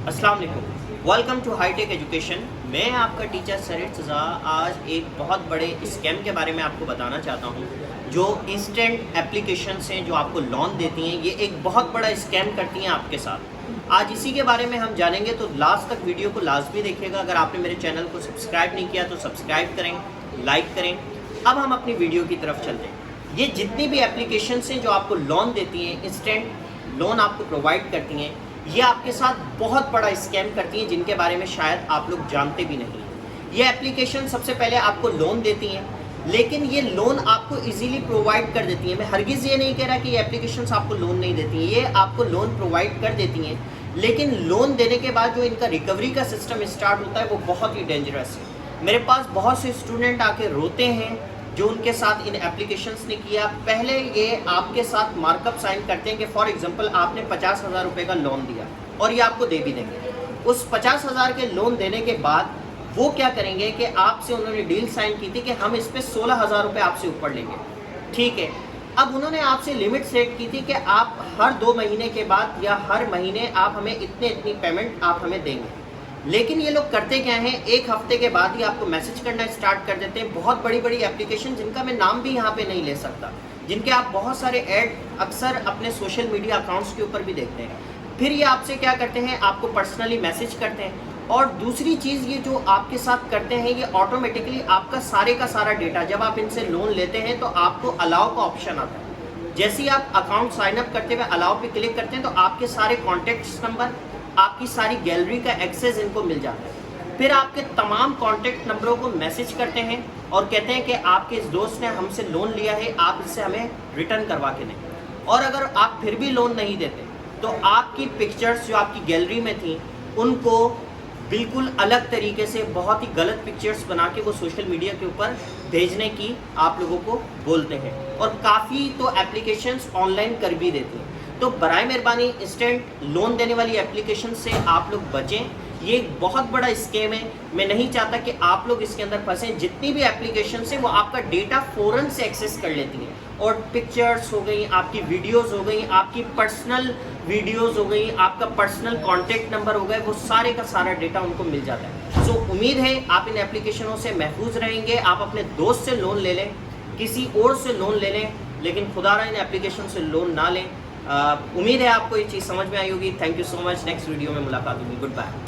अस्सलाम वालेकुम, welcome to hi tech education. मैं आपका टीचर सरीर सज़ा आज एक बहुत बड़े स्कैम के बारे में आपको बताना चाहता हूं, जो इंस्टेंट एप्लीकेशंस हैं जो आपको लोन देती हैं। ये एक बहुत बड़ा स्कैम करती हैं आपके साथ। आज इसी के बारे में हम जानेंगे, तो लास्ट तक वीडियो को लाजमी देखिएगा। अगर आपने मेरे चैनल को सब्सक्राइब नहीं किया तो सब्सक्राइब करें, लाइक करें। अब हम अपनी वीडियो की तरफ चलते हैं। ये जितनी भी एप्लीकेशंस हैं जो आपको लोन देती हैं, इंस्टेंट लोन आपको प्रोवाइड करती हैं, ये आपके साथ बहुत बड़ा स्कैम करती हैं, जिनके बारे में शायद आप लोग जानते भी नहीं हैं। ये एप्लीकेशन सबसे पहले आपको लोन देती हैं, लेकिन ये लोन आपको इजीली प्रोवाइड कर देती हैं। मैं हरगिज़ ये नहीं कह रहा कि ये एप्लीकेशंस आपको लोन नहीं देती हैं, ये आपको लोन प्रोवाइड कर देती हैं। लेकिन लोन देने के बाद जो इनका रिकवरी का सिस्टम स्टार्ट होता है वो बहुत ही डेंजरस है। मेरे पास बहुत से स्टूडेंट आके रोते हैं जो उनके साथ इन एप्लीकेशंस ने किया। पहले ये आपके साथ मार्कअप साइन करते हैं कि फॉर एग्जांपल आपने 50,000 रुपये का लोन दिया और ये आपको दे भी देंगे। उस 50,000 के लोन देने के बाद वो क्या करेंगे कि आपसे उन्होंने डील साइन की थी कि हम इस पर 16,000 रुपये आपसे ऊपर लेंगे, ठीक है। अब उन्होंने आपसे लिमिट सेट की थी कि आप हर 2 महीने के बाद या हर महीने आप हमें इतनी पेमेंट आप हमें देंगे। लेकिन ये लोग करते क्या हैं, एक हफ्ते के बाद ही आपको मैसेज करना स्टार्ट कर देते हैं। बहुत बड़ी बड़ी एप्लीकेशन जिनका मैं नाम भी यहाँ पे नहीं ले सकता, जिनके आप बहुत सारे ऐड अक्सर अपने सोशल मीडिया अकाउंट्स के ऊपर भी देखते हैं। फिर ये आपसे क्या करते हैं, आपको पर्सनली मैसेज करते हैं। और दूसरी चीज़, ये जो आपके साथ करते हैं, ये ऑटोमेटिकली आपका सारे का सारा डेटा, जब आप इनसे लोन लेते हैं तो आपको अलाउ का ऑप्शन आता है। जैसे ही आप अकाउंट साइन अप करते हुए अलाउ पे क्लिक करते हैं तो आपके सारे कॉन्टैक्ट्स नंबर, आपकी सारी गैलरी का एक्सेस इनको मिल जाता है। फिर आपके तमाम कॉन्टैक्ट नंबरों को मैसेज करते हैं और कहते हैं कि आपके इस दोस्त ने हमसे लोन लिया है, आप इससे हमें रिटर्न करवा के दें। और अगर आप फिर भी लोन नहीं देते तो आपकी पिक्चर्स जो आपकी गैलरी में थी उनको बिल्कुल अलग तरीके से बहुत ही गलत पिक्चर्स बना के वो सोशल मीडिया के ऊपर भेजने की आप लोगों को बोलते हैं। और काफ़ी तो एप्लीकेशंस ऑनलाइन कर भी देती हैं। तो बराए मेहरबानी इंस्टेंट लोन देने वाली एप्लीकेशन से आप लोग बचें। ये एक बहुत बड़ा स्कैम है। मैं नहीं चाहता कि आप लोग इसके अंदर फंसें। जितनी भी एप्लीकेशन है वो आपका डेटा फ़ौरन से एक्सेस कर लेती हैं, और पिक्चर्स हो गई, आपकी वीडियोस हो गई, आपकी पर्सनल वीडियोस हो गई, आपका पर्सनल कॉन्टैक्ट नंबर हो गए, वो सारे का सारा डेटा उनको मिल जाता है। सो उम्मीद है आप इन एप्लीकेशनों से महफूज रहेंगे। आप अपने दोस्त से लोन ले लें, किसी और से लोन ले लें, लेकिन खुदारा इन एप्लीकेशन से लोन ना लें। उम्मीद है आपको ये चीज़ समझ में आई होगी। Thank you so much. Next video में मुलाकात होगी। Good bye.